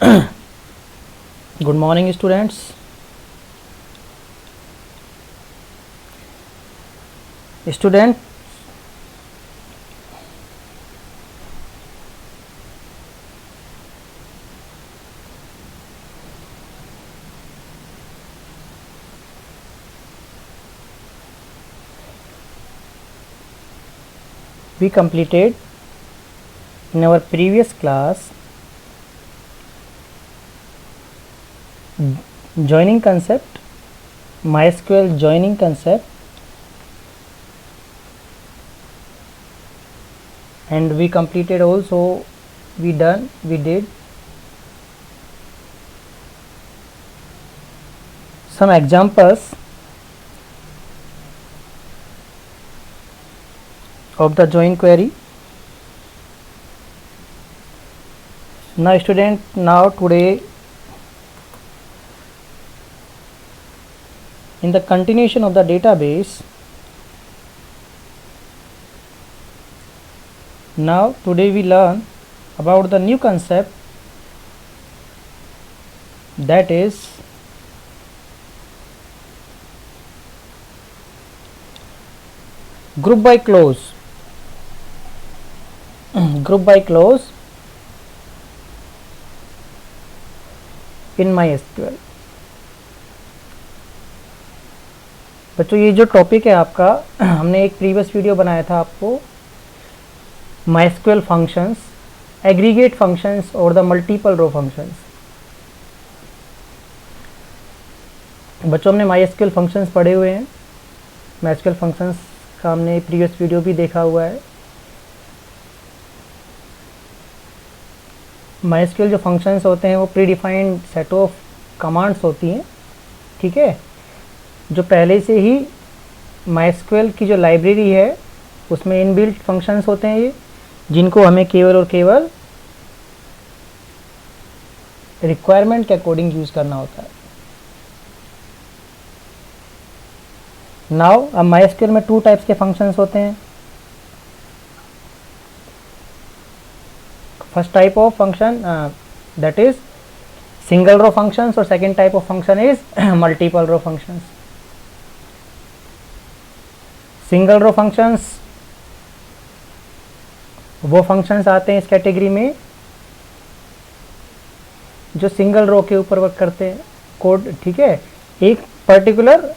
Good morning, students. Student, we completed in our previous class joining concept, MySQL joining concept, and we completed also we did some examples of the join query. Now student, today in the continuation of the database, today we learn about the new concept, that is group by clause. Group by clause in MySQL. बच्चों, ये जो topic है आपका, हमने एक previous video बनाया था आपको MySQL फंक्शंस, एग्रीगेट फंक्शंस और द मल्टीपल रो फंक्शंस। बच्चों, हमने MySQL फंक्शंस पढ़े हुए हैं। MySQL फंक्शंस का हमने प्रीवियस वीडियो भी देखा हुआ है। MySQL जो फंक्शंस होते हैं वो प्रीडिफाइंड सेट ऑफ कमांड्स होती हैं, ठीक है, जो पहले से ही MySQL की जो लाइब्रेरी है उसमें इनबिल्ट फंक्शंस होते हैं, ये जिनको हमें केवल और केवल रिक्वायरमेंट के अकॉर्डिंग यूज़ करना होता है। नाउ अब MySQL में 2 टाइप्स के फंक्शंस होते हैं। First type of function that is single row functions और second type of function is multiple row functions. Single row functions वो फंक्शंस आते हैं इस कैटेगरी में जो सिंगल रो के ऊपर वर्क करते हैं कोड, ठीक है, एक पर्टिकुलर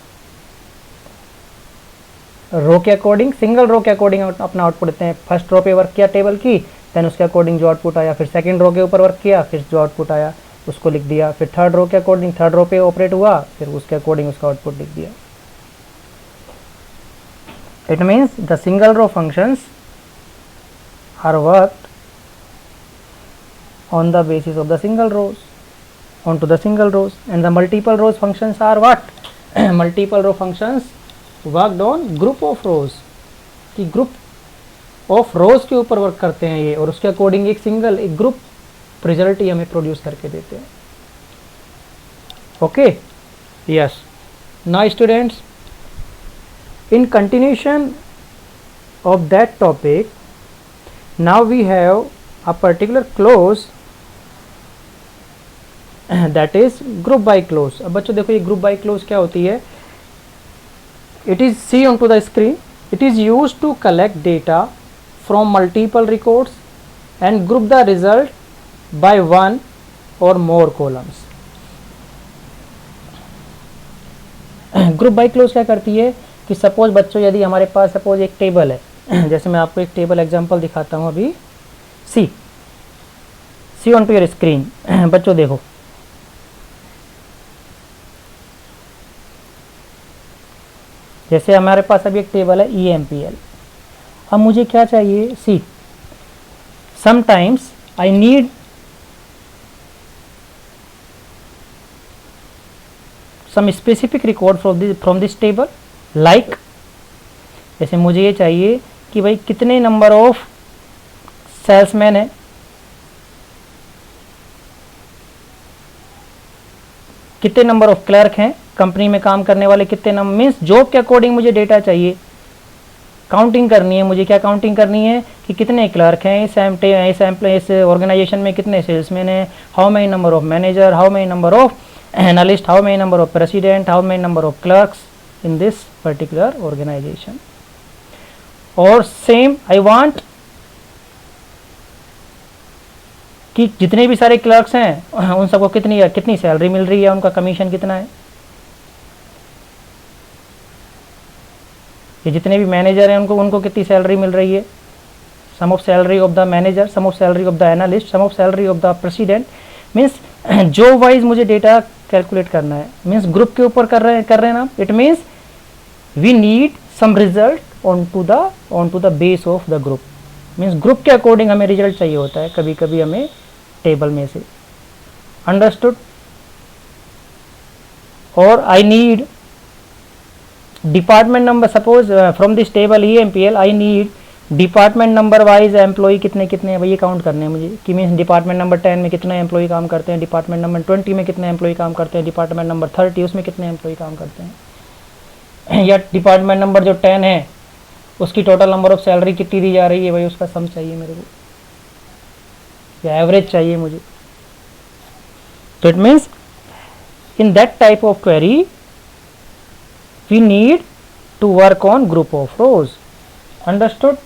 रो के अकॉर्डिंग, सिंगल रो के अकॉर्डिंग अपना आउटपुट देते हैं। फर्स्ट रो पे वर्क किया टेबल की, देन उसके अकॉर्डिंग जो आउटपुट आया, फिर सेकंड रो के ऊपर वर्क किया, फिर जो आउटपुट आया उसको लिख दिया, फिर थर्ड रो के अकॉर्डिंग थर्ड रो पे ऑपरेट हुआ, फिर उसके अकॉर्डिंग उसका आउटपुट लिख दिया। It means the single row functions are worked on the basis of the single rows, onto the single rows, and the multiple rows functions are what? Multiple row functions worked on group of rows, कि group of rows के ऊपर work करते हैं ये, और उसके according एक group result ही हमें प्रोड्यूस करके देते हैं। Okay, yes. Now students, in continuation of that topic, now we have a particular clause that is group by clause। अब बच्चों देखो, ये group by clause क्या होती है? It is see onto the screen, it is used to collect data from multiple records and group the result by one or more columns। group by clause क्या करती है कि सपोज बच्चों, यदि हमारे पास सपोज एक टेबल है, जैसे मैं आपको एक टेबल एग्जांपल दिखाता हूँ अभी। सी ऑन टू योर स्क्रीन। बच्चों देखो, जैसे हमारे पास अभी एक टेबल है EMPL। अब मुझे क्या चाहिए? See sometimes I need some specific record from this table, like जैसे मुझे ये चाहिए कि भाई कितने नंबर ऑफ सेल्समैन है, कितने नंबर ऑफ क्लर्क हैं कंपनी में काम करने वाले, कितने नंबर, मीन्स जॉब के अकॉर्डिंग मुझे डेटा चाहिए। काउंटिंग करनी है मुझे, क्या काउंटिंग करनी है कि कितने क्लर्क हैं इस ऑर्गेनाइजेशन में, कितने सेल्समैन हैं, how many number of manager, how many number of analyst, how many number of president, how many number of clerks in this particular organisation. और सेम आई वांट कि जितने भी सारे क्लर्क्स हैं उन सबको कितनी सैलरी मिल रही है, उनका कमीशन कितना है। ये जितने भी मैनेजर हैं उनको कितनी सैलरी मिल रही है, sum of salary of the manager, sum of salary of the analyst, sum of salary of the president. Means जो वाइज मुझे डेटा कैलकुलेट करना है, मीन्स ग्रुप के ऊपर कर रहे हैं ना, it means we need some result on to the base of the group. Means group के अकॉर्डिंग हमें रिजल्ट चाहिए होता है, कभी कभी हमें टेबल में से। अंडरस्टूड। और I need department number, suppose from this table EMPL I need department number wise employee कितने हैं भाई, ये काउंट करने हैं मुझे कि मीन्स डिपार्टमेंट नंबर 10 में कितने एम्प्लॉय काम करते हैं, डिपार्टमेंट नंबर 20 में कितने एम्प्लॉय काम करते हैं, डिपार्टमेंट नंबर 30 उसमें कितने एम्प्लॉय काम करते हैं, या डिपार्टमेंट नंबर जो 10 है उसकी टोटल नंबर ऑफ सैलरी कितनी दी जा रही है भाई, उसका सम चाहिए मेरे को, या एवरेज चाहिए मुझे। तो it means in that type of query we need to work on group of rows. Understood?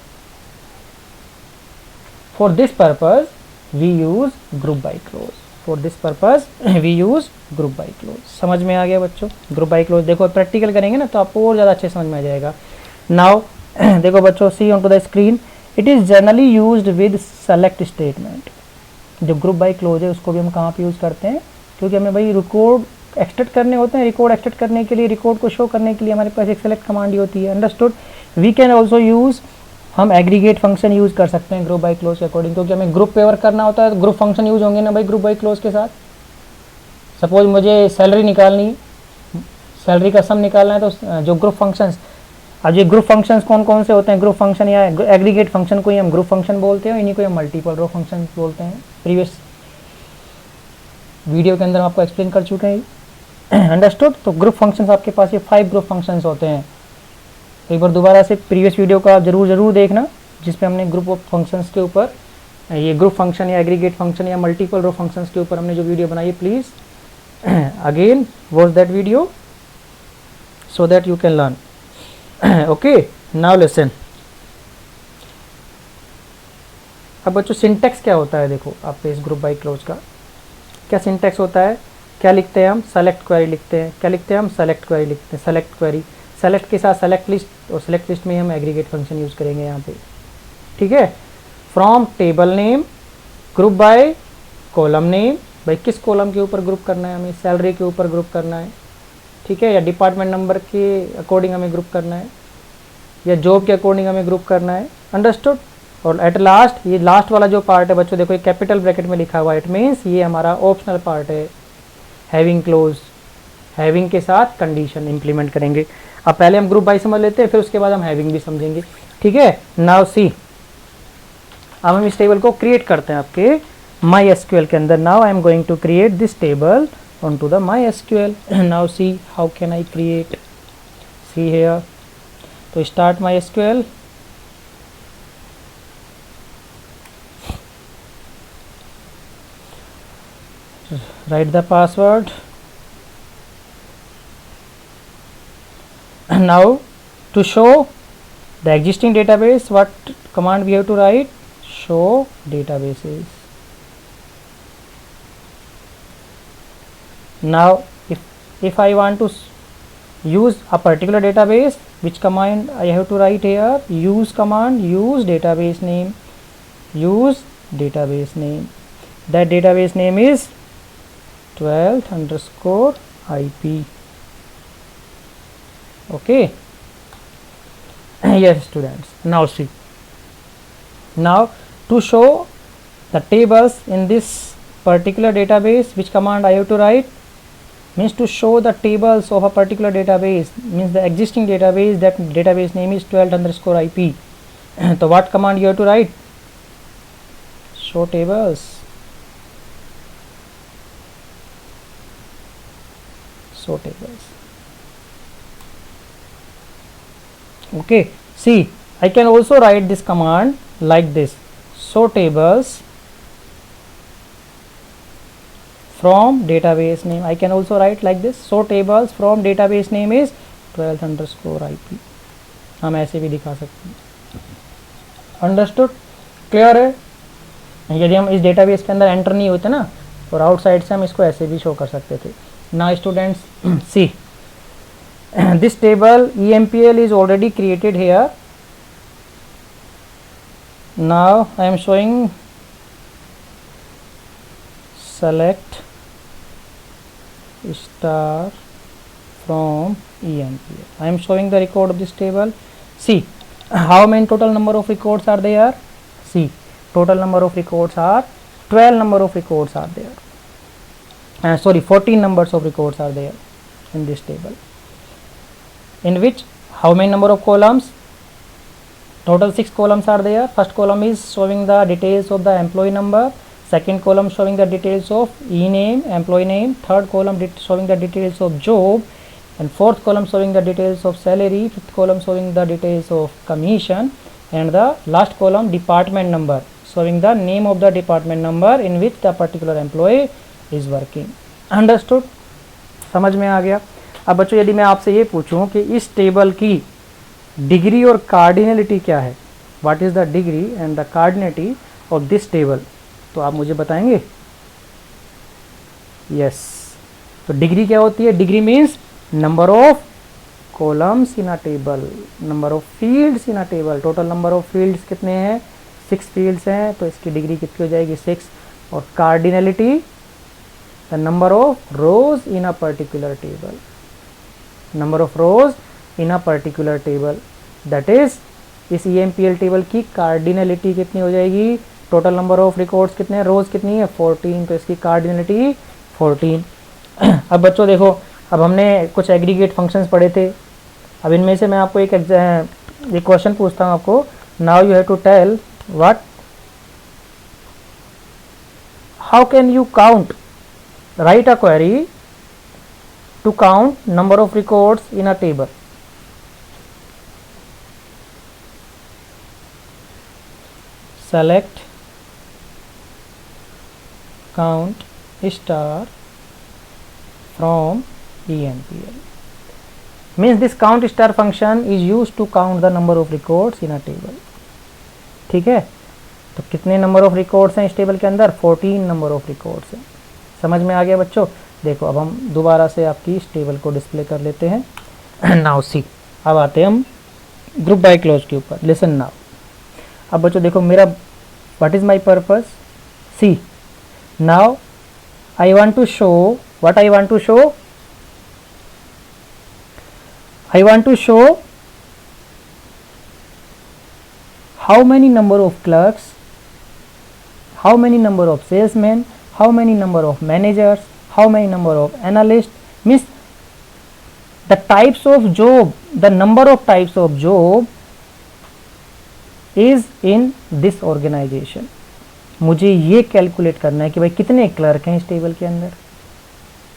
For this purpose we use group by clause. For this purpose we use group by clause. समझ में आ गया बच्चों? group by clause देखो practical करेंगे ना तो आपको और ज़्यादा अच्छे समझ में आ जाएगा। Now देखो बच्चों, see onto the screen, it is generally used with select statement. जो group by clause है उसको भी हम कहाँ पे यूज़ करते हैं, क्योंकि हमें भाई रिकॉर्ड एक्सट्रैक्ट करने होते हैं। रिकॉर्ड एक्सट्रैक्ट करने के लिए, रिकॉर्ड को शो करने के लिए हमारे पास एक सेलेक्ट कमांड ही होती है। Understood. We can also use, हम एग्रीगेट फंक्शन यूज़ कर सकते हैं ग्रुप बाय क्लोज के अकॉर्डिंग, क्योंकि हमें ग्रुप पे वर्क करना होता है तो ग्रुप फंक्शन यूज होंगे ना भाई ग्रुप बाय क्लोज के साथ। सपोज मुझे सैलरी निकालनी, सैलरी का सम निकालना है तो जो ग्रुप फंक्शंस, अब ये ग्रुप फंक्शंस कौन कौन से होते हैं, ग्रुप फंक्शन या एग्रीगेट फंक्शन को ही हम ग्रुप फंक्शन बोलते हैं, इन्हीं को हम मल्टीपल रो फंक्शन बोलते हैं। प्रीवियस वीडियो के अंदर हम आपको एक्सप्लेन कर चुके हैं। अंडरस्टूड। तो ग्रुप फंक्शंस आपके पास ये 5 ग्रुप फंक्शंस होते हैं। एक बार दोबारा से प्रीवियस वीडियो को आप जरूर देखना, जिसपे हमने ग्रुप ऑफ फंक्शंस के ऊपर, ये ग्रुप फंक्शन या एग्रीगेट फंक्शन या मल्टीपल रो फंक्शंस के ऊपर हमने जो वीडियो बनाई है, please again watch that video so that you can learn. Okay, now listen. अब बच्चों सिंटेक्स क्या होता है, देखो आपके इस ग्रुप बाय क्लोज का क्या सिंटेक्स होता है, क्या लिखते हैं हम, सेलेक्ट क्वेरी लिखते हैं। क्या लिखते हैं हम, सेलेक्ट क्वेरी लिखते हैं। सेलेक्ट क्वेरी, सेलेक्ट के साथ सेलेक्ट लिस्ट, और सेलेक्ट लिस्ट में हम एग्रीगेट फंक्शन यूज़ करेंगे यहाँ पे, ठीक है। From table name, group by column name, भाई किस कॉलम के ऊपर ग्रुप करना है हमें, सैलरी के ऊपर ग्रुप करना है, ठीक है, या डिपार्टमेंट नंबर के अकॉर्डिंग हमें ग्रुप करना है, या जॉब के अकॉर्डिंग हमें ग्रुप करना है। अंडरस्टूड। और एट लास्ट, ये लास्ट वाला जो पार्ट है बच्चों, देखो ये कैपिटल ब्रैकेट में लिखा हुआ है, इट मीन्स ये हमारा ऑप्शनल पार्ट है। हैविंग क्लोज, हैविंग के साथ कंडीशन इंप्लीमेंट करेंगे। अब पहले हम ग्रुप बाय समझ लेते हैं, फिर उसके बाद हम हैविंग भी समझेंगे, ठीक है। नाउ सी, अब हम इस टेबल को क्रिएट करते हैं आपके माई एसक्यूएल के अंदर। Now I am going to create this table on to the my SQL. Now see how can I create, see here. तो start my SQL, write the password. And now to show the existing database, what command we have to write, show databases. Now if I want to use a particular database, which command I have to write here, use command, use database name, use database name. That database name is 12th_IP. Okay. Yes students, now see, now to show the tables in this particular database, which command I have to write, means to show the tables of a particular database, means the existing database, that database name is 12th_IP. So what command you have to write, show tables, show tables. Okay, see I can also write this command like this: show tables from database name. I can also write like this: show tables from database name is 12th_IP. हम ऐसे भी दिखा सकते हैं. Understood? Clear है? यदि हम इस डेटाबेस के अंदर एंटर नहीं होते ना, और आउटसाइड से हम इसको ऐसे भी शो कर सकते थे. Now students see, this table EMPL is already created here. Now I am showing select star from EMPL. I am showing the record of this table. See how many total number of records are there. See, total number of records are 12 number of records are there. Sorry, 14 numbers of records are there in this table. In which how many number of columns? Total 6 columns are there. First column is showing the details of the employee number. Second column showing the details of e-name, employee name. Third column showing the details of job. And fourth column showing the details of salary. Fifth column showing the details of commission. And the last column department number, showing the name of the department number in which the particular employee is working. Understood? समझ में आ गया? अब बच्चों यदि मैं आपसे ये पूछूं कि इस टेबल की डिग्री और कार्डिनलिटी क्या है, what is the degree and the cardinality of this table, तो आप मुझे बताएंगे? यस. तो डिग्री क्या होती है? Degree means number of columns in a table, number of fields in a table. Total number of fields कितने हैं? 6 फील्ड्स हैं, तो इसकी डिग्री कितनी हो जाएगी? 6. और cardinality the number of rose in a particular table, number of rose in a particular table, that is इस EMPL टेबल की कार्डिनलिटी कितनी हो जाएगी? टोटल नंबर ऑफ रिकॉर्ड्स कितने हैं? रोज कितनी है? 14, तो इसकी कार्डिनलिटी 14. अब बच्चों देखो, अब हमने कुछ एग्रीगेट फंक्शंस पढ़े थे. अब इनमें से मैं आपको एक क्वेश्चन पूछता हूँ आपको. Now you have to tell what, how can you count, write a query to count number of records in a table. Select count star from EMPL. Means this count star function is used to count the number of records in a table. ठीक है? तो कितने number of records हैं इस table के अंदर? 14 number of records हैं. समझ में आ गया बच्चों? देखो अब हम दोबारा से आपकी इस टेबल को डिस्प्ले कर लेते हैं. नाउ सी, अब आते हैं हम ग्रुप बाय क्लोज के ऊपर. Listen now. अब बच्चों देखो मेरा what is my purpose. See now I want to show, what I want to show, I want to show how many number of clerks, how many number of salesmen, how many number of managers, how many number of analysts, means the types of job, the number of types of job is in this organization. मुझे ये calculate करना है कि भाई कितने clerk हैं इस table के अंदर,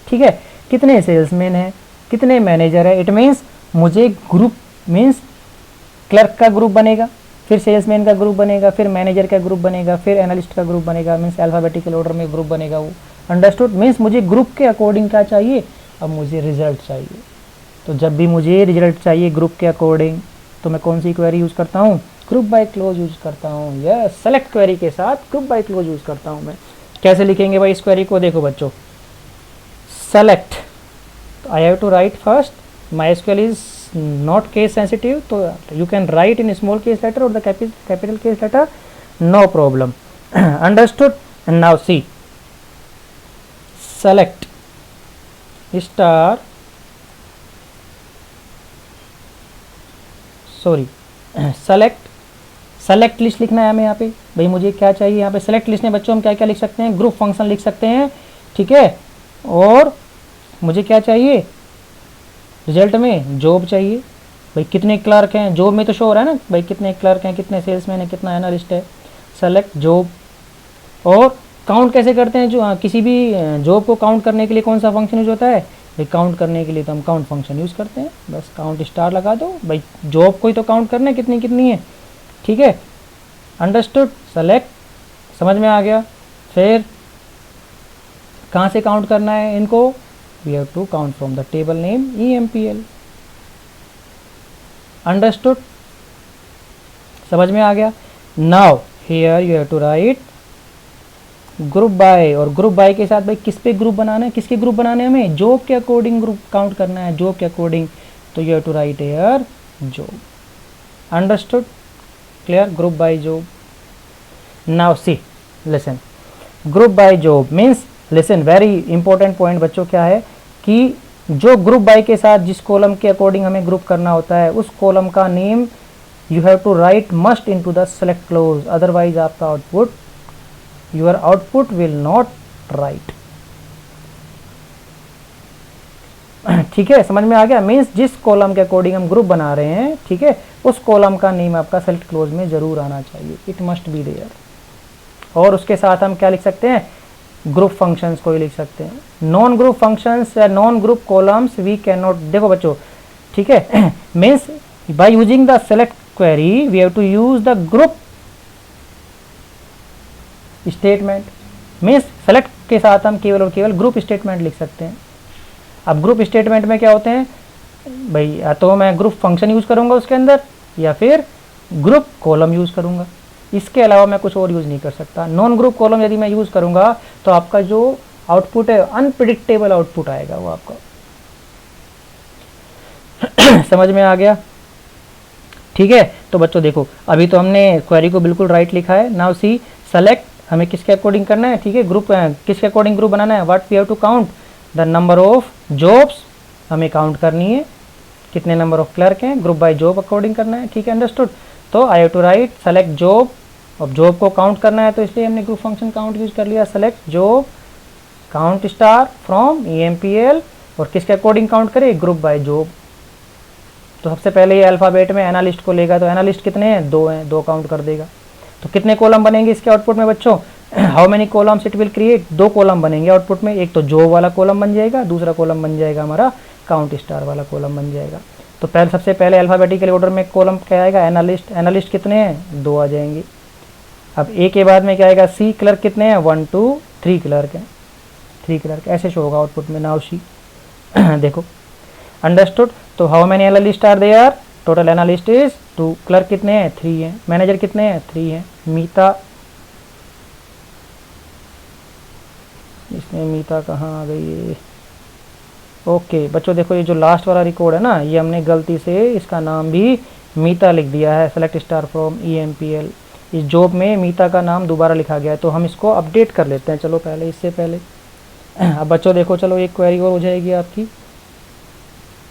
ठीक है, कितने सेल्समैन हैं, कितने मैनेजर है. इट मीन्स मुझे ग्रुप, मीन्स क्लर्क का ग्रुप बनेगा, फिर सेल्समैन का ग्रुप बनेगा, फिर मैनेजर का ग्रुप बनेगा, फिर एनालिस्ट का ग्रुप बनेगा, मीन्स अल्फाबेटिकल ऑर्डर में ग्रुप बनेगा वो. अंडरस्टूड? मीन्स मुझे ग्रुप के अकॉर्डिंग क्या चाहिए? अब मुझे रिजल्ट चाहिए. तो जब भी मुझे रिजल्ट चाहिए ग्रुप के अकॉर्डिंग, तो मैं कौन सी क्वेरी यूज़ करता हूँ? ग्रुप बाय क्लोज यूज़ करता हूँ. यस, सेलेक्ट क्वेरी के साथ ग्रुप बाय क्लोज यूज़ करता हूँ मैं. कैसे लिखेंगे भाई इस क्वेरी को? देखो बच्चों, select, I have to write first, MySQL is not case sensitive, so you can write in small case letter or the capital case letter, no problem. Understood? And now see, select star, sorry, select list लिखना है हमें यहाँ पे. भाई मुझे क्या चाहिए यहाँ पे? select list में बच्चों हम क्या क्या लिख सकते हैं? ग्रुप फंक्शन लिख सकते हैं, ठीक है. और मुझे क्या चाहिए रिजल्ट में? जॉब चाहिए. भाई कितने क्लर्क हैं? जॉब में तो शो हो रहा है ना भाई कितने क्लर्क हैं, कितने सेल्समैन हैं, कितना एनालिस्ट है. Select job. और काउंट कैसे करते हैं? जो किसी भी जॉब को काउंट करने के लिए कौन सा फंक्शन यूज होता है? भाई काउंट करने के लिए तो हम काउंट फंक्शन यूज़ करते हैं, बस काउंट स्टार लगा दो भाई, जॉब को ही तो काउंट करना है कितनी कितनी है, ठीक है। अंडरस्टूड, सेलेक्ट, समझ में आ गया। फिर कहाँ से काउंट करना है इनको, we have to count from the table name EMPL। Understood, समझ में आ गया। Now here you have to write group by, और ग्रुप बाय के साथ भाई किस पे ग्रुप बनाना है, किसके ग्रुप बनाने हैं हमें, जॉब के अकॉर्डिंग ग्रुप काउंट करना है, जॉब के अकॉर्डिंग, तो you have to write here job. Understood, clear, group by job. Now see listen, group by job means, listen very important point बच्चों, क्या है कि जो ग्रुप बाय के साथ जिस कॉलम के अकॉर्डिंग हमें ग्रुप करना होता है उस कॉलम का name you have to write must into the select clause, otherwise आपका output, your output will not write. ठीक है, समझ में आ गया। मीन्स जिस कॉलम के अकॉर्डिंग हम ग्रुप बना रहे हैं, ठीक है, उस कॉलम का नेम आपका सेलेक्ट क्लोज में जरूर आना चाहिए, इट मस्ट बी देयर। और उसके साथ हम क्या लिख सकते हैं, ग्रुप फंक्शंस को ही लिख सकते हैं। नॉन ग्रुप फंक्शंस या non group columns we can not, देखो बच्चों, ठीक है, means by using the select query we have to use the group statement. Means select के साथ हम केवल और केवल ग्रुप स्टेटमेंट लिख सकते हैं। अब ग्रुप स्टेटमेंट में क्या होते हैं भाई, या तो मैं ग्रुप फंक्शन यूज करूंगा उसके अंदर, या फिर ग्रुप कॉलम यूज करूंगा, इसके अलावा मैं कुछ और यूज नहीं कर सकता। नॉन ग्रुप कॉलम यदि मैं यूज करूंगा तो आपका जो आउटपुट है अनप्रिडिक्टेबल आउटपुट आएगा वो आपका। समझ में आ गया, ठीक है। तो बच्चों देखो, अभी तो हमने क्वेरी को बिल्कुल राइट लिखा है। नाउ सी सेलेक्ट, हमें किसके अकॉर्डिंग करना है, ठीक है, ग्रुप किसके अकॉर्डिंग ग्रुप बनाना है, what we have to count the number of jobs, हमें काउंट करनी है कितने नंबर ऑफ क्लर्क हैं, ग्रुप बाय जॉब अकॉर्डिंग करना है, ठीक है, अंडरस्टूड। तो I have to write select job, अब जॉब को काउंट करना है तो इसलिए हमने ग्रुप फंक्शन काउंट यूज कर लिया, select job count star from EMPL, और किसके अकॉर्डिंग काउंट करें, ग्रुप बाय जॉब। तो सबसे पहले ये अल्फ़ाबेट में एनालिस्ट को लेगा, तो एनालिस्ट कितने हैं, 2 हैं, 2 काउंट कर देगा। तो कितने कॉलम बनेंगे इसके आउटपुट में बच्चों, how many columns it will create, 2 column बनेंगे आउटपुट में, एक तो जॉब वाला कॉलम बन जाएगा, दूसरा कॉलम बन जाएगा हमारा काउंट स्टार वाला कॉलम बन जाएगा। तो पहले सबसे पहले अल्फ़ाबेटिकल ऑर्डर में कॉलम क्या आएगा, एनालिस्ट, एनालिस्ट कितने हैं, 2 आ जाएंगे। अब ए के बाद में क्या आएगा, सी, क्लर्क कितने हैं, 1 2 3 क्लर्क हैं, 3 क्लर्क, ऐसे शो होगा आउटपुट में। नाउ सी देखो, अंडरस्टूड। तो how many analyst are there, total analyst is 2, clerk कितने हैं, 3 हैं, मैनेजर कितने हैं, 3 हैं, मीता, इसमें मीता कहाँ आ गई है, ओके बच्चों देखो, ये जो लास्ट वाला रिकॉर्ड है ना, ये हमने गलती से इसका नाम भी मीता लिख दिया है, सेलेक्ट स्टार फ्रॉम EMPL, इस जॉब में मीता का नाम दोबारा लिखा गया है, तो हम इसको अपडेट कर लेते हैं, चलो पहले, इससे पहले। अब बच्चों देखो, चलो एक क्वेरी और हो जाएगी आपकी,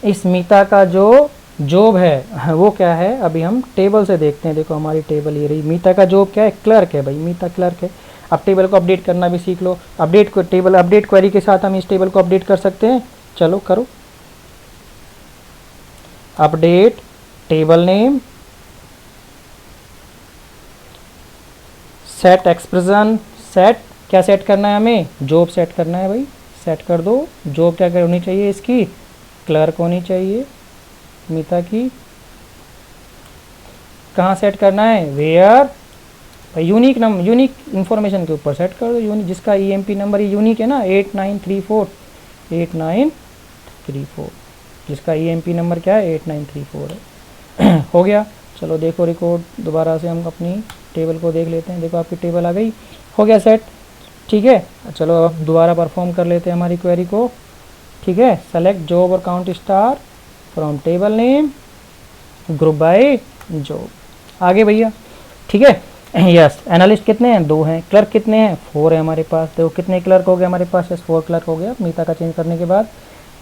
इस मीता का जो जॉब है वो क्या है, अभी हम टेबल से देखते हैं। देखो हमारी टेबल ये रही, मीता का जॉब क्या है, क्लर्क है भाई, मीता क्लर्क है। अब टेबल को अपडेट करना भी सीख लो, अपडेट को टेबल अपडेट क्वेरी के साथ हम इस टेबल को अपडेट कर सकते हैं, चलो करो, update table name, set expression, set क्या सेट करना है हमें, जॉब सेट करना है भाई, सेट कर दो। जॉब क्या क्या होनी चाहिए इसकी, क्लर्क होनी चाहिए मीता की। कहाँ सेट करना है, वेयर, भाई यूनिक नंबर, यूनिक इन्फॉर्मेशन के ऊपर सेट कर दो, यूनिक, जिसका EMP नंबर ये यूनिक है ना, 8934, 8934, जिसका EMP नंबर क्या है, 8934 है। हो गया, चलो देखो रिकॉर्ड दोबारा से हम अपनी टेबल को देख लेते हैं। देखो आपकी टेबल आ गई, हो गया सेट, ठीक है। चलो अब दोबारा परफॉर्म कर लेते हैं हमारी क्वेरी को, ठीक है। सेलेक्ट जॉब और count star from table name, group by job, आगे भैया, ठीक है। यस, एनालिस्ट कितने हैं, 2 हैं, क्लर्क कितने हैं, 4 है हमारे पास। देखो कितने क्लर्क हो गए हमारे पास, यस 4 क्लर्क हो गया मीता का चेंज करने के बाद।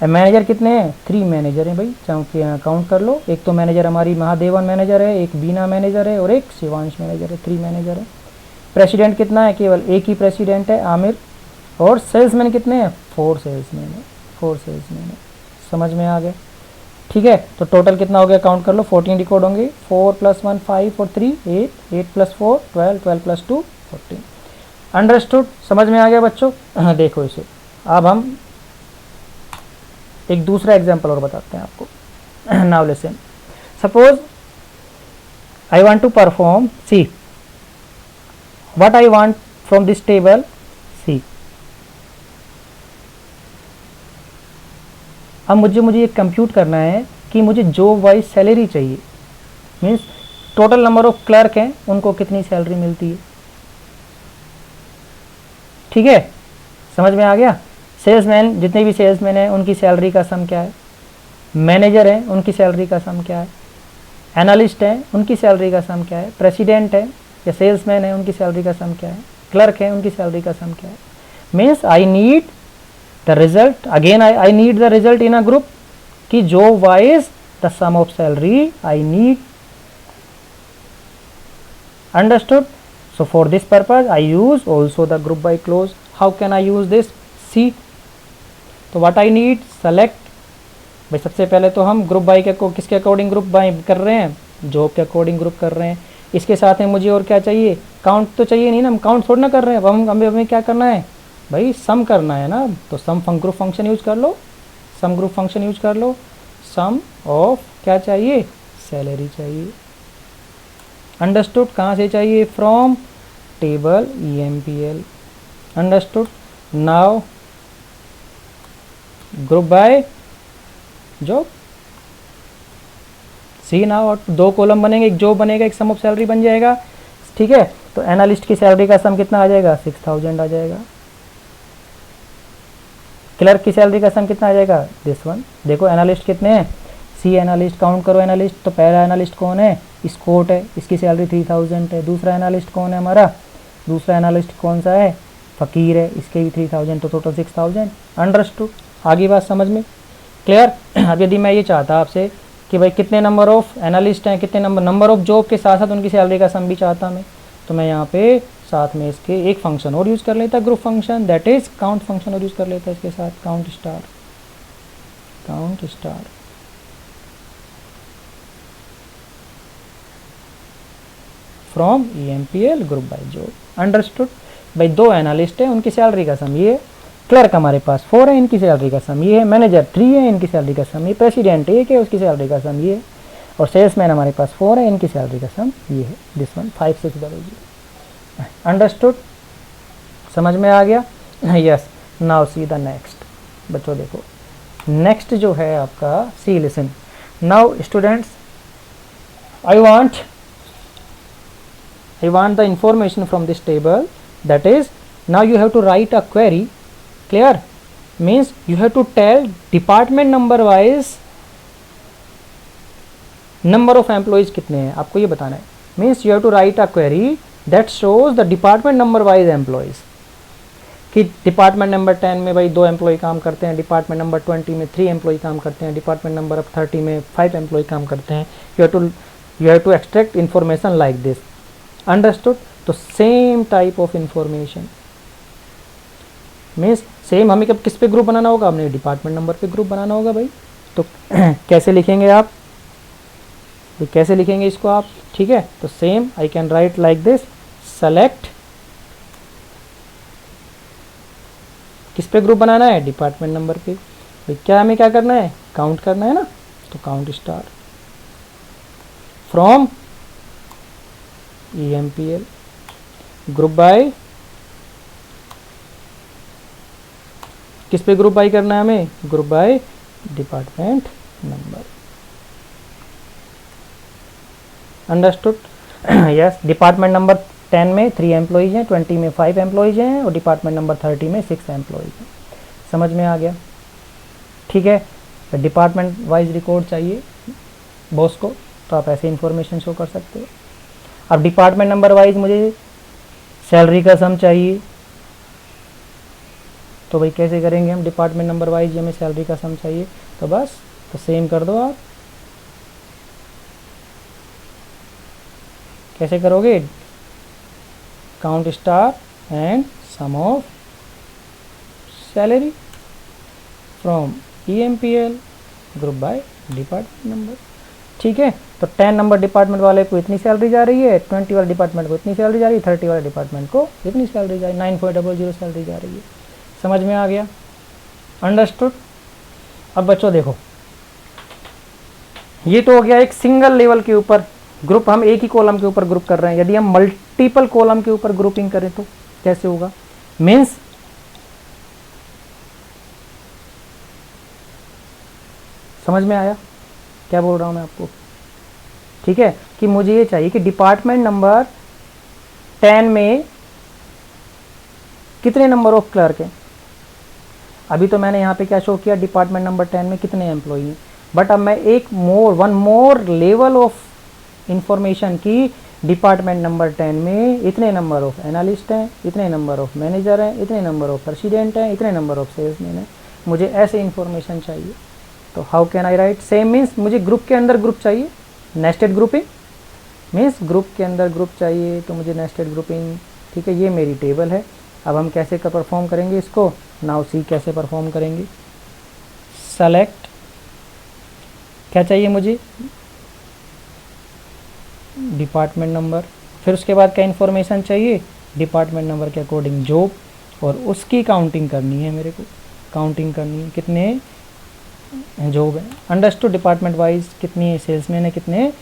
मैनेजर कितने हैं, 3 मैनेजर हैं भाई, चाहे काउंट कर लो। एक तो मैनेजर हमारी महादेवन मैनेजर है, एक बीना मैनेजर है, और एक शिवांश मैनेजर है, 3 मैनेजर है। प्रेसिडेंट कितना है, केवल एक ही प्रेसिडेंट है, आमिर। और सेल्समैन कितने हैं, 4 सेल्समैन है, 4 सेल्समैन है, समझ में आ गया, ठीक है। तो टोटल कितना हो गया, काउंट कर लो, 14 रिकॉर्ड होंगे, 4 + 1 5 और 3 8, 8 + 4 12, 12 + 2 14। अंडरस्टूड, समझ में आ गया बच्चों। देखो इसे अब हम एक दूसरा एग्जाम्पल और बताते हैं आपको। Now listen, suppose I want to perform, see what I want from this table, see। अब मुझे ये कंप्यूट करना है कि मुझे जॉब वाइज सैलरी चाहिए, means total number of clerk हैं उनको कितनी सैलरी मिलती है। ठीक है, समझ में आ गया। सेल्समैन, जितने भी सेल्समैन हैं उनकी सैलरी का सम क्या है, मैनेजर हैं उनकी सैलरी का सम क्या है, एनालिस्ट हैं उनकी सैलरी का सम क्या है, प्रेसिडेंट है या सेल्समैन है उनकी सैलरी का सम क्या है, क्लर्क है उनकी सैलरी का सम क्या है। Means I need the result, again I need the result in a group कि job wise the sum of salary I need. Understood? So for this purpose I use also the group by clause. How can I use this? See, तो what I need, select. भाई सबसे पहले तो हम group by के किसके according group by कर रहे हैं, जॉब के अकॉर्डिंग ग्रुप कर रहे हैं। इसके साथ में मुझे और क्या चाहिए, काउंट तो चाहिए नहीं ना, हम काउंट थोड़ा ना कर रहे हैं। अब हमें क्या करना है भाई, सम करना है ना, तो सम ग्रुप फंक्शन यूज कर लो, सम ग्रुप फंक्शन यूज कर लो। सम ऑफ क्या चाहिए, सैलरी चाहिए। अंडरस्टूड? कहाँ से चाहिए, from table EMPL। Understood? Now group by job, see now, दो कॉलम बनेंगे, एक जॉब बनेगा, एक सम ऑफ सैलरी बन जाएगा। ठीक है, तो एनालिस्ट की सैलरी का सम कितना आ जाएगा, 6000 आ जाएगा। क्लर्क की सैलरी का सम कितना आ जाएगा, दिस वन। देखो एनालिस्ट कितने हैं, सी एनालिस्ट, काउंट करो एनालिस्ट। तो पहला एनालिस्ट कौन है, स्कॉट है, इसकी सैलरी 3000 है। दूसरा एनालिस्ट कौन है हमारा, दूसरा एनालिस्ट कौन सा है, फकीर है, इसके भी 3000, तो टोटल 6000। अंडरस्टूड? आगे बात समझ में क्लियर? अब यदि मैं ये चाहता आपसे कि भाई कितने नंबर ऑफ एनालिस्ट हैं, कितने नंबर ऑफ जॉब के साथ साथ उनकी सैलरी का सम भी चाहता मैं, तो मैं यहाँ पे साथ में इसके एक फंक्शन और यूज़ कर लेता, group function, that is count function और यूज़ कर लेता इसके साथ, count star, count star. From EMPL group by job. Understood? भाई दो एनालिस्ट है उनकी सैलरी का सम ये है, क्लर्क हमारे पास 4 है इनकी सैलरी का सम ये है, मैनेजर 3 है इनकी सैलरी का सम ये, प्रेसिडेंट 1 है उसकी सैलरी का सम ये है, और सेल्समैन हमारे पास 4 है इनकी सैलरी का सम ये है, दिस वन 5600। अंडरस्टूड? समझ में आ गया? Yes. Now see the next. बच्चों देखो नेक्स्ट जो है आपका, see listen now students, I want the information from this table, that is now you have to write a query. Clear? Means you have to tell department number wise number of employees कितने हैं, आपको ये बताना है। Means you have to write a query that shows the department number wise employees, कि department number 10 में भाई 2 employ काम करते हैं, डिपार्टमेंट नंबर 20 में 3 एम्प्लॉय काम करते हैं, डिपार्टमेंट नंबर 30 में 5 एम्प्लॉय काम करते हैं। you have to extract information like this. Understood? तो same type of information means same हमें कब किस पे ग्रुप बनाना होगा, हमने डिपार्टमेंट नंबर पे ग्रुप बनाना होगा भाई। तो कैसे लिखेंगे आप, तो कैसे लिखेंगे इसको आप, ठीक है। तो same I can write like this, select, किस पे ग्रुप बनाना है, डिपार्टमेंट नंबर पे। भाई क्या हमें क्या करना है, काउंट करना है ना, तो count star from EMPL group bye, किस पे ग्रुप बाय करना है हमें, group by department number. Understood? Yes. Department number 10 में 3 एम्प्लॉइज हैं, 20 में 5 एम्प्लॉइज हैं, और डिपार्टमेंट नंबर 30 में 6 एम्प्लॉइज हैं। समझ में आ गया? ठीक है। तो डिपार्टमेंट वाइज रिकॉर्ड चाहिए बॉस को, तो आप ऐसे इंफॉर्मेशन शो कर सकते हो। अब डिपार्टमेंट नंबर वाइज मुझे सैलरी का सम चाहिए, तो भाई कैसे करेंगे हम, डिपार्टमेंट नंबर वाइज हमें सैलरी का सम चाहिए, तो बस तो सेम कर दो आप। कैसे करोगे, count star and sum of salary from EMPL group by department number. ठीक है। तो 10 नंबर डिपार्टमेंट वाले को इतनी सैलरी जा रही है, 20 वाले डिपार्टमेंट को इतनी सैलरी जा रही है, 30 वाले डिपार्टमेंट को इतनी सैलरी जा रही है, 9.00 सैलरी जा रही है। समझ में आ गया? अंडरस्टूड? अब बच्चों देखो, ये तो हो गया एक सिंगल लेवल के ऊपर ग्रुप, हम एक ही कॉलम के ऊपर ग्रुप कर रहे हैं। यदि हम मल्टीपल कॉलम के ऊपर ग्रुपिंग करें तो कैसे होगा? मीन्स समझ में आया क्या बोल रहा हूं मैं आपको? ठीक है, कि मुझे ये चाहिए कि डिपार्टमेंट नंबर 10 में कितने नंबर ऑफ क्लर्क हैं। अभी तो मैंने यहाँ पे क्या शो किया, डिपार्टमेंट नंबर 10 में कितने एम्प्लॉई हैं, बट अब मैं one more level of information की डिपार्टमेंट नंबर 10 में इतने नंबर ऑफ एनालिस्ट हैं, इतने नंबर ऑफ मैनेजर हैं, इतने नंबर ऑफ प्रेसिडेंट हैं, इतने नंबर ऑफ सेल्समैन हैं, मुझे ऐसे इंफॉर्मेशन चाहिए। तो how can I right? Same means मुझे ग्रुप के अंदर ग्रुप चाहिए, नेस्टेड ग्रुपिंग मीन्स ग्रुप के अंदर ग्रुप चाहिए, तो मुझे नेस्टेड ग्रुपिंग। ठीक है, ये मेरी टेबल है। अब हम कैसे का परफॉर्म करेंगे इसको? नाउ सी कैसे परफॉर्म करेंगे। सेलेक्ट, क्या चाहिए मुझे? Department number. फिर उसके बाद क्या इन्फॉर्मेशन चाहिए? डिपार्टमेंट नंबर के अकॉर्डिंग जॉब, और उसकी काउंटिंग करनी है मेरे को। काउंटिंग करनी है कितने जॉब है, अंडरस्टूड। डिपार्टमेंट वाइज कितनी सेल्समैन है, कितने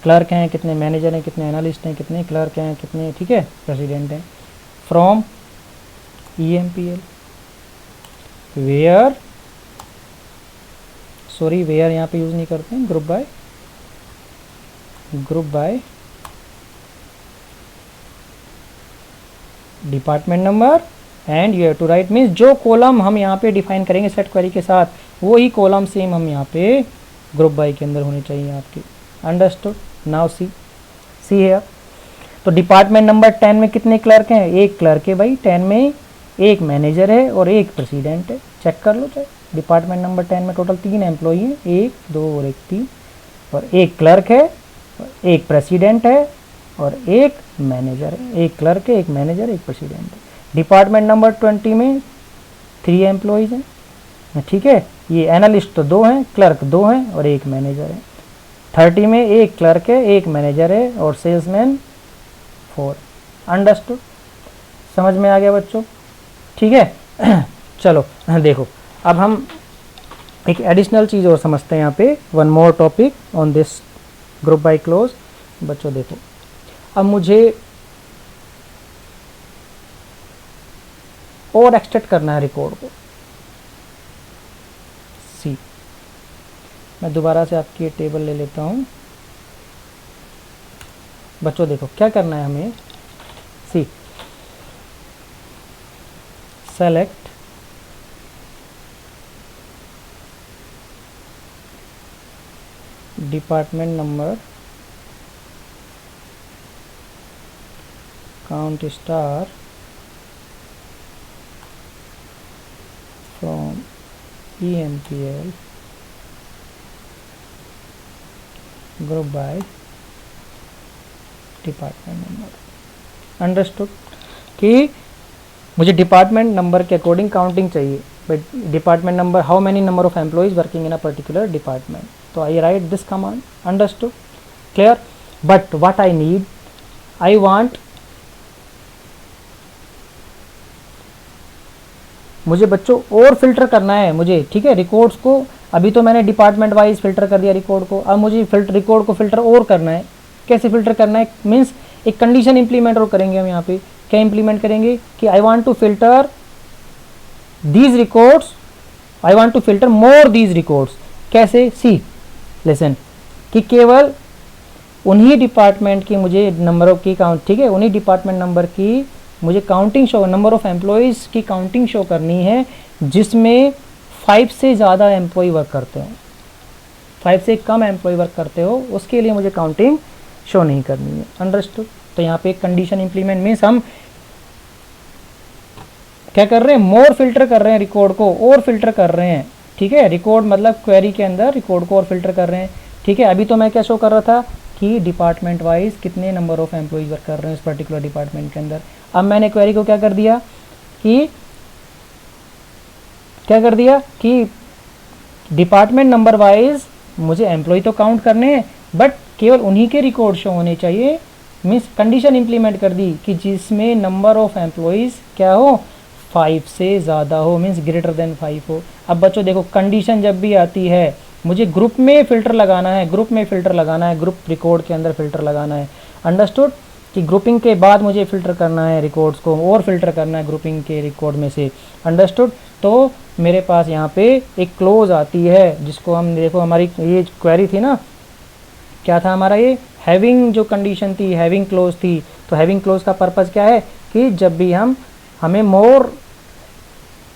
क्लर्क हैं, कितने मैनेजर हैं, कितने एनालिस्ट हैं, कितने क्लर्क हैं, कितने, ठीक है, प्रेसिडेंट हैं। From EMPL, where, sorry where यहाँ पे यूज़ नहीं करते हैं, group by department number and you have to write, means जो कॉलम हम यहाँ पे डिफाइन करेंगे सेट क्वेरी के साथ, वही कॉलम सेम हम यहाँ पे ग्रुप बाय के अंदर होने चाहिए आपके। अंडरस्टूड। नाउ सी है। तो डिपार्टमेंट नंबर 10 में कितने क्लर्क हैं? एक क्लर्क है भाई 10 में, एक मैनेजर है और एक प्रेसिडेंट है। चेक कर लो चाहे। डिपार्टमेंट नंबर 10 में टोटल 3 एम्प्लॉई हैं, 1 2 और 1 3, और एक क्लर्क है, एक प्रेसिडेंट है और एक मैनेजर है। एक क्लर्क है, एक मैनेजर, एक प्रेसिडेंट है। डिपार्टमेंट नंबर 20 में 3 एम्प्लॉयज़ हैं, ठीक है। ये एनालिस्ट तो 2 हैं, क्लर्क 2 हैं और एक मैनेजर है। 30 में एक क्लर्क है, एक मैनेजर है और सेल्समैन 4। अंडरस्टूड, समझ में आ गया बच्चों? ठीक है। चलो देखो, अब हम एक एडिशनल चीज़ और समझते हैं यहाँ पे, one more topic on this group by close. बच्चों देखो, अब मुझे और एक्सटेंड करना है रिकॉर्ड को। सी, मैं दोबारा से आपकी टेबल ले लेता हूँ। बच्चों देखो क्या करना है हमें। See, select department number, count star from EMPL group by department number. Understood कि मुझे डिपार्टमेंट नंबर के अकॉर्डिंग काउंटिंग चाहिए। But department number, how many number of employees working in a particular department. तो I write this command. Understood, clear. But what I need, I want, मुझे बच्चों और filter करना है मुझे, ठीक है, रिकॉर्ड्स को। अभी तो मैंने डिपार्टमेंट वाइज फिल्टर कर दिया रिकॉर्ड को, अब मुझे रिकॉर्ड को फिल्टर और करना है। कैसे फिल्टर करना है? मीन्स एक कंडीशन इंप्लीमेंट और करेंगे हम यहाँ पे। क्या इंप्लीमेंट करेंगे कि I want to filter these records, I want to filter more these records. कैसे? सी लिसन, कि केवल उन्हीं डिपार्टमेंट की मुझे नंबरों की काउंट, ठीक है, उन्हीं डिपार्टमेंट नंबर की मुझे counting show, number of employees की काउंटिंग शो करनी है जिसमें 5 से ज़्यादा एम्प्लॉय वर्क करते हो। 5 से कम एम्प्लॉय वर्क करते हो, उसके लिए मुझे काउंटिंग शो नहीं करनी है। अंडरस्टूड। तो यहाँ पे एक कंडीशन इंप्लीमेंट मीन्स हम क्या कर रहे हैं, मोर फिल्टर कर रहे हैं रिकॉर्ड को, और फिल्टर कर रहे हैं, ठीक है। रिकॉर्ड मतलब क्वेरी के अंदर रिकॉर्ड को और फिल्टर कर रहे हैं, ठीक है। अभी तो मैं क्या शो कर रहा था कि डिपार्टमेंट वाइज कितने नंबर ऑफ एम्प्लॉयज वर्क कर रहे हैं इस पर्टिकुलर डिपार्टमेंट के अंदर। अब मैंने क्वेरी को क्या कर दिया कि डिपार्टमेंट नंबर वाइज मुझे एम्प्लॉय तो काउंट करने हैं, बट केवल उन्हीं के रिकॉर्ड शो होने चाहिए। मीन्स कंडीशन इंप्लीमेंट कर दी कि जिसमें नंबर ऑफ एम्प्लॉयज़ क्या हो, 5 से ज़्यादा हो, मीन्स ग्रेटर देन 5 हो। अब बच्चों देखो कंडीशन जब भी आती है मुझे ग्रुप में फ़िल्टर लगाना है, ग्रुप में फ़िल्टर लगाना है, ग्रुप रिकॉर्ड के अंदर फ़िल्टर लगाना है। अंडरस्टूड कि ग्रुपिंग के बाद मुझे फ़िल्टर करना है रिकॉर्ड्स को और फ़िल्टर करना है ग्रुपिंग के रिकॉर्ड में से। अंडरस्टूड। तो मेरे पास यहाँ पे एक क्लोज आती है जिसको हम देखो, हमारी ये क्वेरी थी ना, क्या था हमारा, ये हैविंग जो कंडीशन थी, हैविंग क्लोज थी। तो हैविंग क्लोज का पर्पज़ क्या है कि जब भी हमें मोर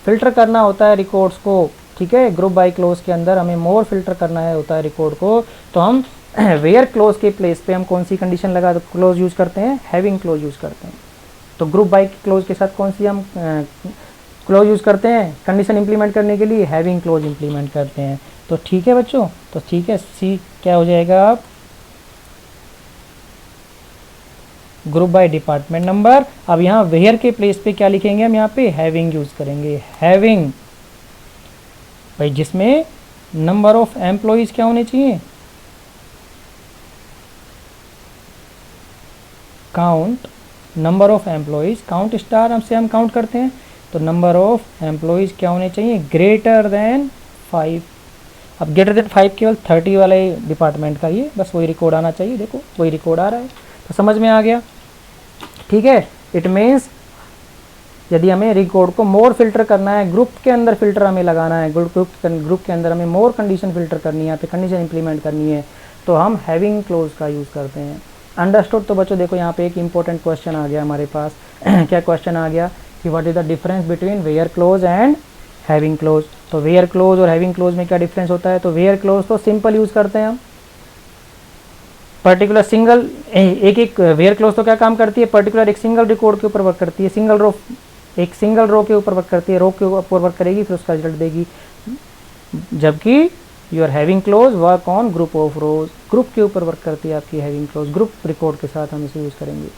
फिल्टर करना होता है रिकॉर्ड्स को, ठीक है, ग्रुप बाय क्लोज के अंदर हमें मोर फिल्टर करना है होता है रिकॉर्ड को, तो हम वेयर क्लोज के प्लेस पे हम कौन सी कंडीशन लगा क्लोज यूज़ करते हैं, हैविंग क्लोज यूज़ करते हैं। तो ग्रुप बाय क्लोज के साथ कौन सी हम क्लोज यूज़ करते हैं कंडीशन इंप्लीमेंट करने के लिए, हैविंग क्लोज इंप्लीमेंट करते हैं। तो ठीक है बच्चों, तो ठीक है, सी क्या हो जाएगा आप, ग्रुप बाय डिपार्टमेंट नंबर। अब यहाँ वेयर के प्लेस पे क्या लिखेंगे हम, यहाँ पे हैविंग यूज़ करेंगे, हैविंग भाई, जिसमें नंबर ऑफ एम्प्लॉयज़ क्या होने चाहिए, count number of employees, count star हमसे हम काउंट करते हैं, तो नंबर ऑफ एम्प्लॉयज़ क्या होने चाहिए, ग्रेटर देन 5। अब ग्रेटर देन 5 केवल 30 वाले डिपार्टमेंट का ये बस वही रिकॉर्ड आना चाहिए, देखो वही रिकॉर्ड आ रहा है। तो समझ में आ गया, ठीक है। इट मीन्स यदि हमें रिकॉर्ड को मोर फिल्टर करना है, ग्रुप के अंदर फिल्टर हमें लगाना है, ग्रुप के अंदर हमें मोर कंडीशन फिल्टर करनी है, यहाँ पे कंडीशन इंप्लीमेंट करनी है, तो हम हैविंग क्लोज का यूज़ करते हैं। अंडरस्टूड। तो बच्चों देखो यहाँ पे एक इंपॉर्टेंट क्वेश्चन आ गया हमारे पास क्या क्वेश्चन आ गया कि what is the difference between where clause and having clause. तो वेयर क्लोज और हैविंग क्लोज में क्या डिफरेंस होता है, तो वेयर क्लोज तो सिंपल यूज़ करते हैं हम, पर्टिकुलर सिंगल एक वेयर क्लोज तो क्या काम करती है, पर्टिकुलर एक सिंगल रिकॉर्ड के ऊपर वर्क करती है, सिंगल रो, एक सिंगल रो के ऊपर वर्क करती है, रो के ऊपर वर्क करेगी फिर उसका रिजल्ट देगी। जबकि you are having clause work on group of rows, group के ऊपर वर्क करती है आपकी हैविंग क्लोज, ग्रुप रिकॉर्ड के साथ हम इसे यूज़ करेंगे।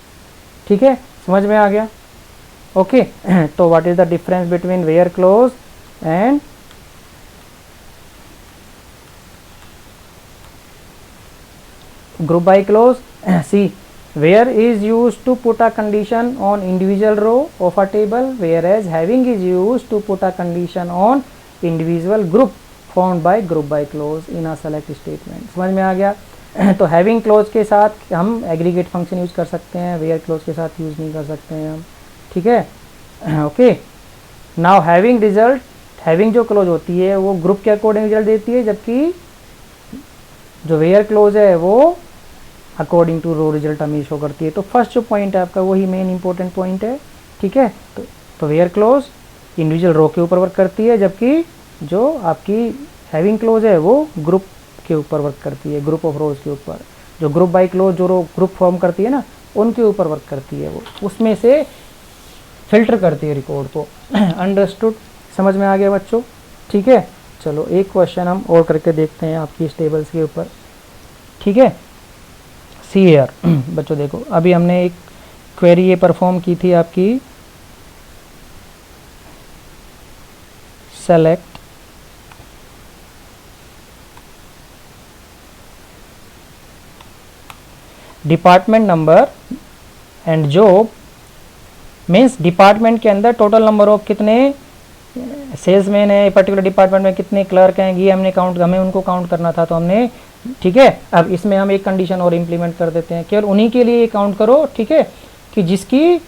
ठीक है, समझ में आ गया, ओके। तो what is the difference between where clause and group by clause? See, where is used to put a condition on individual row of a table, whereas having is used to put a condition on individual group formed by group by clause in a select statement. समझ में आ गया। तो having clause के साथ हम aggregate function use कर सकते हैं, where clause के साथ यूज़ नहीं कर सकते हैं हम, ठीक है, okay. Now having result, having जो क्लोज होती है वो ग्रुप के अकॉर्डिंग रिजल्ट देती है, जबकि जो वेयर क्लोज है वो अकॉर्डिंग टू रो रिजल्ट हमें शो करती है। तो फर्स्ट जो पॉइंट है आपका वही मेन इंपॉर्टेंट पॉइंट है, ठीक है। तो वेयर क्लोज इंडिविजुअल रो के ऊपर वर्क करती है, जबकि जो आपकी हैविंग क्लोज है वो ग्रुप के ऊपर वर्क करती है, ग्रुप ऑफ रोज के ऊपर। जो ग्रुप बाय क्लोज जो रो ग्रुप फॉर्म करती है ना, उनके ऊपर वर्क करती है, वो उसमें से फिल्टर करती है रिकॉर्ड को। अंडरस्टूड, समझ में आ गया बच्चों, ठीक है। चलो एक क्वेश्चन हम और करके देखते हैं आपकी इस टेबल्स के ऊपर, ठीक है। सी हियर बच्चों देखो, अभी हमने एक क्वेरी ये परफॉर्म की थी आपकी, select department number and job, means department के अंदर टोटल नंबर ऑफ कितने सेल्समैन है, पर्टिकुलर डिपार्टमेंट में कितने क्लर्क हैं, ये हमने काउंट, हमें उनको काउंट करना था, तो हमने, ठीक है। अब इसमें हम एक कंडीशन और इम्प्लीमेंट कर देते हैं, केवल उन्हीं के लिए काउंट करो, ठीक है, कि जिसकी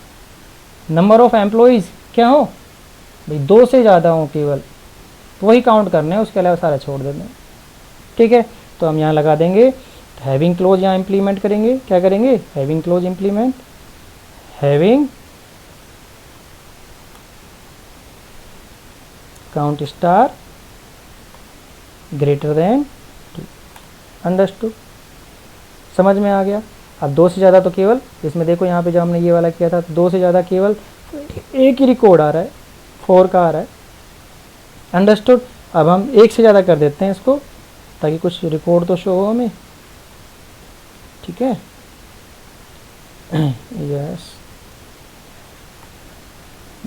नंबर ऑफ एम्प्लॉयज़ क्या हो भाई, 2 से ज़्यादा हो केवल, तो वही काउंट करने हैं, उसके अलावा सारा छोड़ देते हैं, ठीक है। तो हम यहाँ लगा देंगे, हैविंग क्लोज यहाँ इम्प्लीमेंट करेंगे, क्या करेंगे, having close implement, having count star greater than 2। Understood, समझ में आ गया। अब 2 से ज़्यादा तो केवल इसमें देखो, यहाँ पे जब हमने ये वाला किया था, 2 से ज़्यादा केवल एक ही रिकॉर्ड आ रहा है, 4 का आ रहा है। अंडरस्टूड। अब हम 1 से ज़्यादा कर देते हैं इसको, ताकि कुछ रिकॉर्ड तो शो हो हमें, ठीक है। Yes,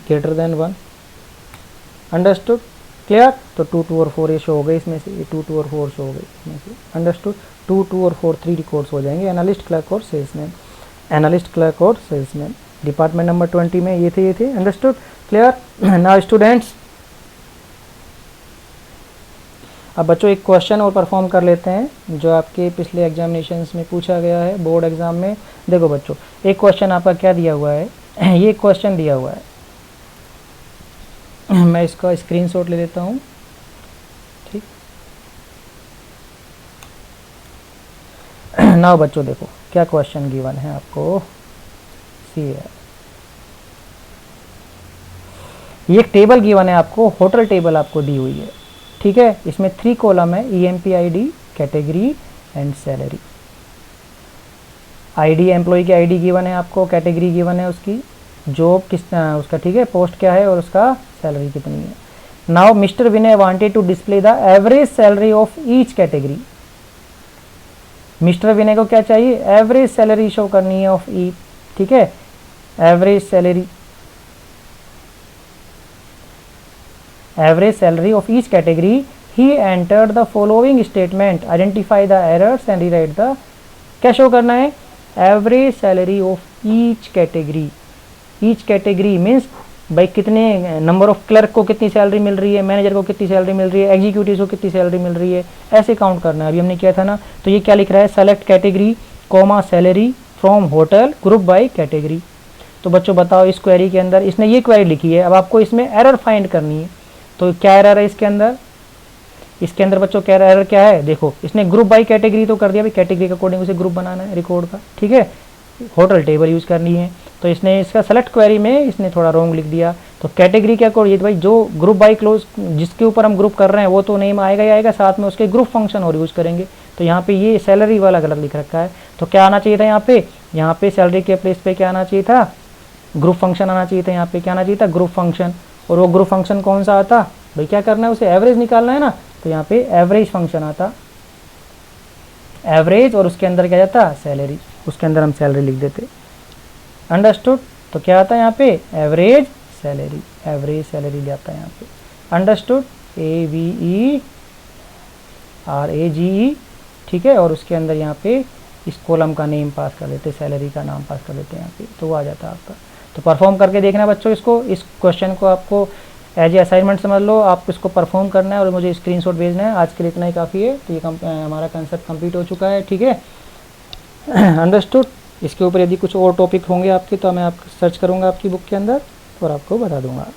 greater than 1। Understood, clear. तो 2, 2 और 4 ये शो हो गए इसमें से, ये 2, 2 और 4 शो हो गए इसमें से। अंडरस्टूड, 2, 2 और 4 3 रिकॉर्ड्स हो जाएंगे, एनालिस्ट, क्लर्क और सेल्समैन, एनालिस्ट, क्लर्क और सेल्समैन। डिपार्टमेंट नंबर 20 में ये थे। अंडरस्टूड। क्लियर। नाउ स्टूडेंट्स, अब बच्चों एक क्वेश्चन और परफॉर्म कर लेते हैं जो आपके पिछले एग्जामिनेशंस में पूछा गया है बोर्ड एग्जाम में। देखो बच्चों, एक क्वेश्चन आपका क्या दिया हुआ है, ये क्वेश्चन दिया हुआ है, मैं इसका स्क्रीनशॉट ले लेता हूँ, ठीक। नाउ बच्चों देखो क्या क्वेश्चन गिवन है आपको, सी है, ये एक टेबल गिवन है आपको, होटल टेबल आपको दी हुई है, ठीक है। इसमें 3 कॉलम है, EMP-ID, category and salary. ID employee की आईडी गिवन है आपको, कैटेगरी गिवन है उसकी, जॉब किस उसका, ठीक है, पोस्ट क्या है और उसका सैलरी कितनी है। Now mister Vinay wanted to display the average salary of each category. Mister Vinay को क्या चाहिए, एवरेज सैलरी शो करनी है ऑफ ईच, ठीक है, average salary, average salary of each category. He entered the following statement, identify the errors and rewrite the, क्या show करना है, average salary of each category. Each category means भाई कितने number of clerk को कितनी salary मिल रही है, मैनेजर को कितनी सैलरी मिल रही है, एग्जीक्यूटिव को कितनी सैलरी मिल रही है, ऐसे काउंट करना है। अभी हमने किया था ना, तो ये क्या लिख रहा है, select category comma salary from hotel group by category. तो बच्चों बताओ इस क्वेरी के अंदर इसने ये क्वेरी लिखी है, अब आपको इसमें एरर फाइंड करनी है। तो क्या एरर है इसके अंदर, इसके अंदर बच्चों क्या एरर क्या है, देखो इसने ग्रुप बाय कैटेगरी तो कर दिया, भाई कैटेगरी के अकॉर्डिंग उसे ग्रुप बनाना है रिकॉर्ड का, ठीक है, होटल टेबल यूज़ करनी है। तो इसने इसका सेलेक्ट क्वेरी में इसने थोड़ा रॉन्ग लिख दिया। तो कैटेगरी क्या अकॉर्डिंग, भाई जो ग्रुप बाय क्लोज जिसके ऊपर हम ग्रुप कर रहे हैं वो तो नेम आएगा ही आएगा, साथ में उसके ग्रुप फंक्शन और यूज़ करेंगे। तो यहाँ पे ये सैलरी वाला गलत लिख रखा है। तो क्या आना चाहिए था यहाँ पे सैलरी के प्लेस पे क्या आना चाहिए था, ग्रुप फंक्शन आना चाहिए था। यहाँ पे क्या आना चाहिए था, ग्रुप फंक्शन। और वो ग्रुप फंक्शन कौन सा आता, भाई क्या करना है, उसे एवरेज निकालना है ना, तो यहाँ पे एवरेज फंक्शन आता, एवरेज, और उसके अंदर क्या जाता, सैलरी, उसके अंदर हम सैलरी लिख देते। अंडरस्टूड। तो क्या आता है यहाँ पे, एवरेज सैलरी, एवरेज सैलरी ले आता है यहाँ पे। अंडरस्टूड, AVERAGE, ठीक है। और उसके अंदर यहाँ पे इस कॉलम का नेम पास कर लेते, सैलरी का नाम पास कर लेते हैं यहाँ पे, तो वो आ जाता है आपका। तो परफॉर्म करके देखना बच्चों इसको, इस क्वेश्चन को आपको एज ए असाइनमेंट समझ लो, आप इसको परफॉर्म करना है और मुझे स्क्रीनशॉट भेजना है। आज के लिए इतना ही काफ़ी है। तो ये हमारा कंसेप्ट कंप्लीट हो चुका है, ठीक है। अंडरस्टूड। इसके ऊपर यदि कुछ और टॉपिक होंगे आपके तो मैं आपको सर्च करूँगा आपकी बुक के अंदर और आपको बता दूँगा,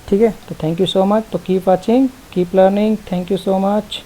ठीक है। तो थैंक यू सो मच। तो keep watching, keep learning, thank you so much.